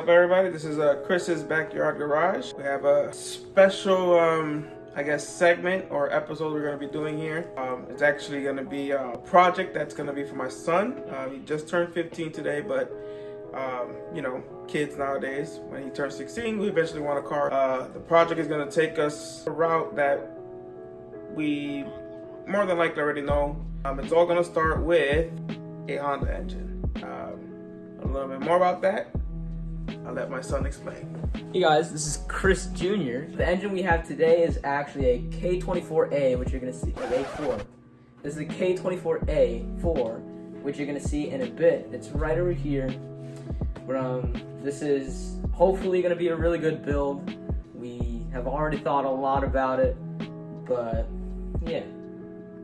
up, everybody? This is Chris's Backyard Garage. We have a special, I guess, segment or episode we're going to be doing here. It's actually going to be a project that's going to be for my son. He just turned 15 today, but you know, kids nowadays, when he turns 16, we eventually want a car. The project is going to take us a route that we more than likely already know. It's all going to start with a Honda engine. A little bit more about that, I'll let my son explain. Hey guys, this is Chris Jr. The engine we have today is actually a K24A, which you're going to see, or A4. This is a K24A4, which you're going to see in a bit. It's right over here. This is hopefully going to be a really good build. We have already thought a lot about it, but yeah.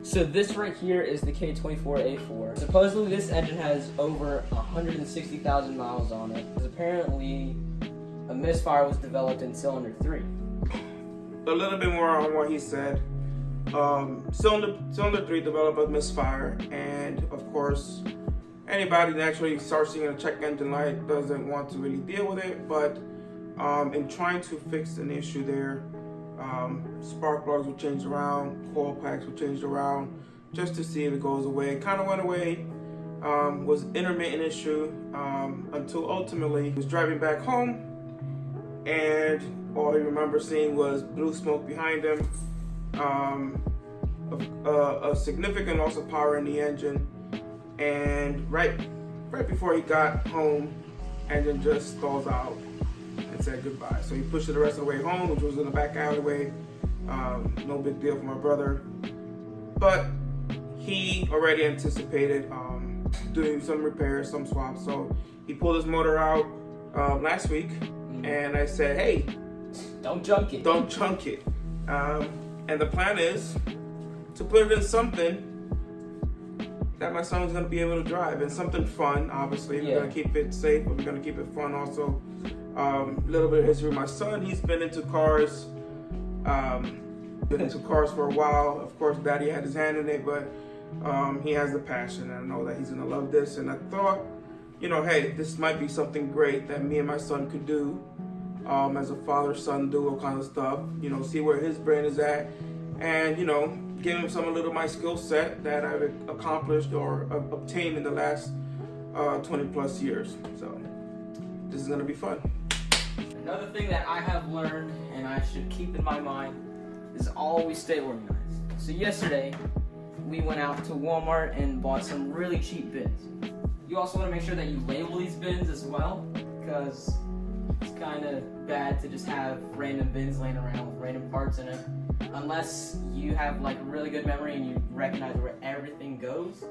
So this right here is the K24A4. Supposedly this engine has over 160,000 miles on it. Apparently a misfire was developed in cylinder 3. A little bit more on what he said. Cylinder 3 developed a misfire, and of course anybody that actually starts seeing a check engine light doesn't want to really deal with it, but in trying to fix an issue there, spark plugs were changed around, coil packs were changed around, just to see if it goes away. It kind of went away, was an intermittent issue, until ultimately he was driving back home, and all he remembered seeing was blue smoke behind him, a significant loss of power in the engine, and right before he got home, engine just stalls out and said goodbye. So he pushed it the rest of the way home, which was in the back alleyway. No big deal for my brother, but he already anticipated doing some repairs, some swaps. So he pulled his motor out last week, and I said, hey, don't junk it. Don't junk it. And the plan is to put it in something that my son's gonna be able to drive, and something fun. Obviously, we're gonna keep it safe, but we're gonna keep it fun also. A little bit of history with my son. He's been into cars. For a while. Of course, Daddy had his hand in it, but he has the passion, and I know that he's gonna love this. And I thought, you know, hey, this might be something great that me and my son could do, as a father-son duo kind of stuff. You know, see where his brain is at, and you know, give him some of little of my skill set that I've accomplished or obtained in the last 20 plus years. So this is gonna be fun. Another thing that I have learned and I should keep in my mind is always stay organized. So yesterday, we went out to Walmart and bought some really cheap bins. You also want to make sure that you label these bins as well, because it's kind of bad to just have random bins laying around with random parts in it, unless you have like a really good memory and you recognize where everything goes.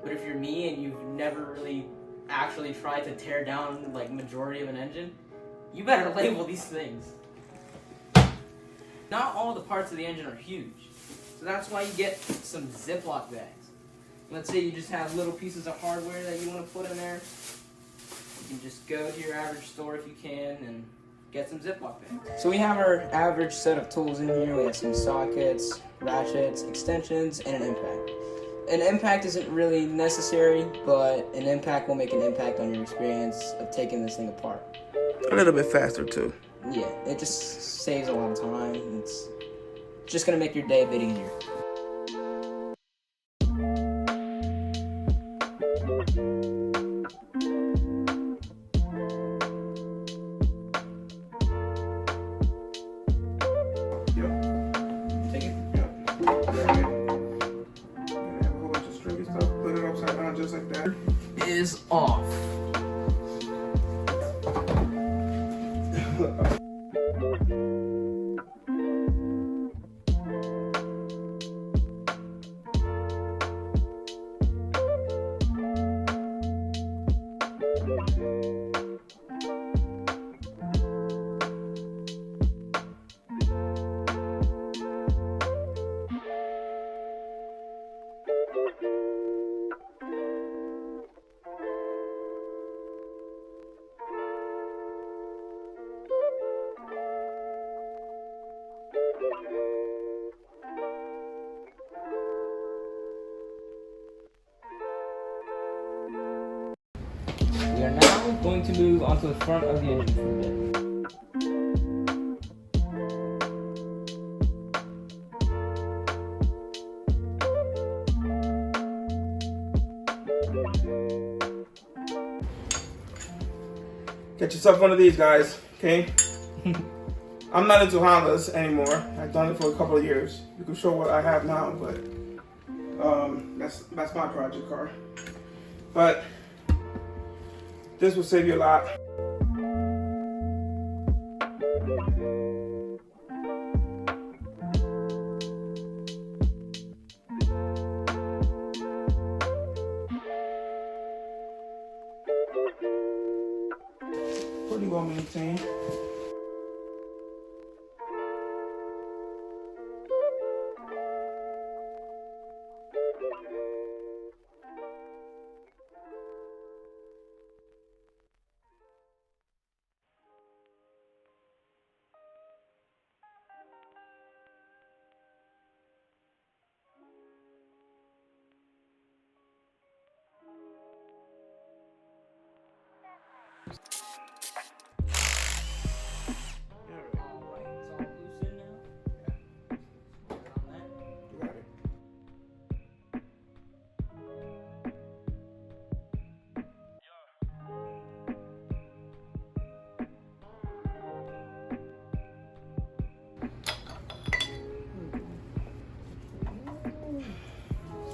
But if you're me and you've never really actually tried to tear down like majority of an engine, you better label these things. Not all the parts of the engine are huge, so that's why you get some Ziploc bags. Let's say you just have little pieces of hardware that you want to put in there. You can just go to your average store if you can and get some Ziploc bags. So we have our average set of tools in here. We have some sockets, ratchets, extensions, and an impact. An impact isn't really necessary, but an impact will make an impact on your experience of taking this thing apart. A little bit faster too. Yeah, it just saves a lot of time. It's just gonna make your day a bit easier. Take it? Have a whole bunch of stringy stuff. Put it upside down just like that. Is off. We are now going to move onto the front of the engine for a bit. Get yourself one of these guys, okay? I'm not into Hondas anymore. I've done it for a couple of years. You can show what I have now, but that's my project car. But this will save you a lot. Pretty well maintained.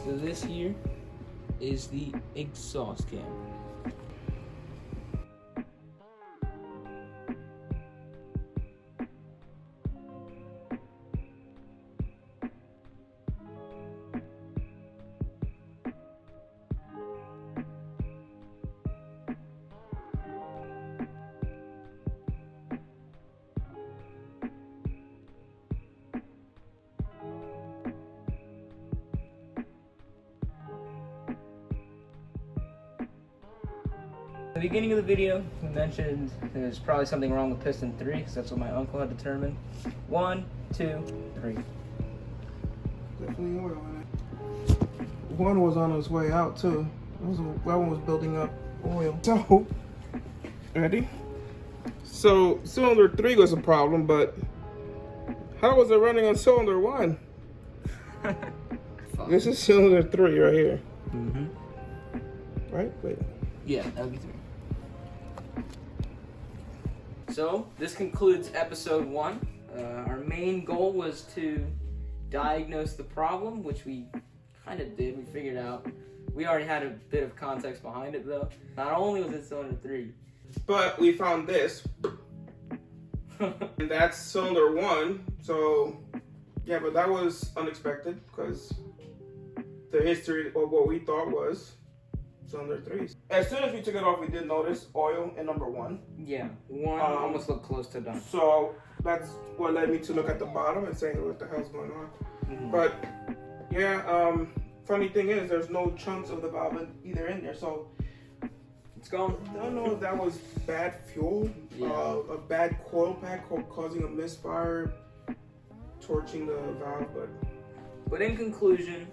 So this here is the exhaust cam. At the beginning of the video, we mentioned there's probably something wrong with piston 3, because that's what my uncle had determined. 1, 2, 3. Definitely oil in it. One was on its way out too. That one was building up oil. So, ready? So, cylinder 3 was a problem, but how was it running on cylinder 1? This is cylinder 3 right here. Mm-hmm. Right? Wait. Yeah, that would be 3. So, this concludes episode 1. Our main goal was to diagnose the problem, which we kind of did. We figured out. We already had a bit of context behind it, though. Not only was it cylinder 3, but we found this. And that's cylinder 1. So, yeah, but that was unexpected because the history of what we thought was cylinder 3. As soon as we took it off, we did notice oil in number 1. Yeah, 1 almost looked close to done. So that's what led me to look at the bottom and saying, what the hell's going on? Mm-hmm. But yeah, funny thing is, there's no chunks of the valve either in there. So it's gone. I don't know if that was bad fuel, a bad coil pack causing a misfire, torching the valve, But in conclusion,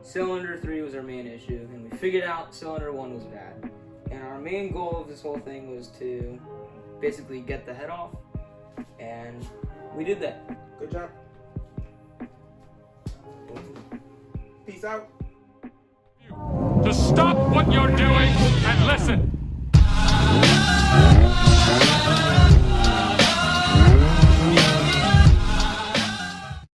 cylinder 3 was our main issue, and we figured out cylinder 1 was bad. And our main goal of this whole thing was to basically get the head off, and we did that. Good job. Peace out. To stop what you're doing and listen.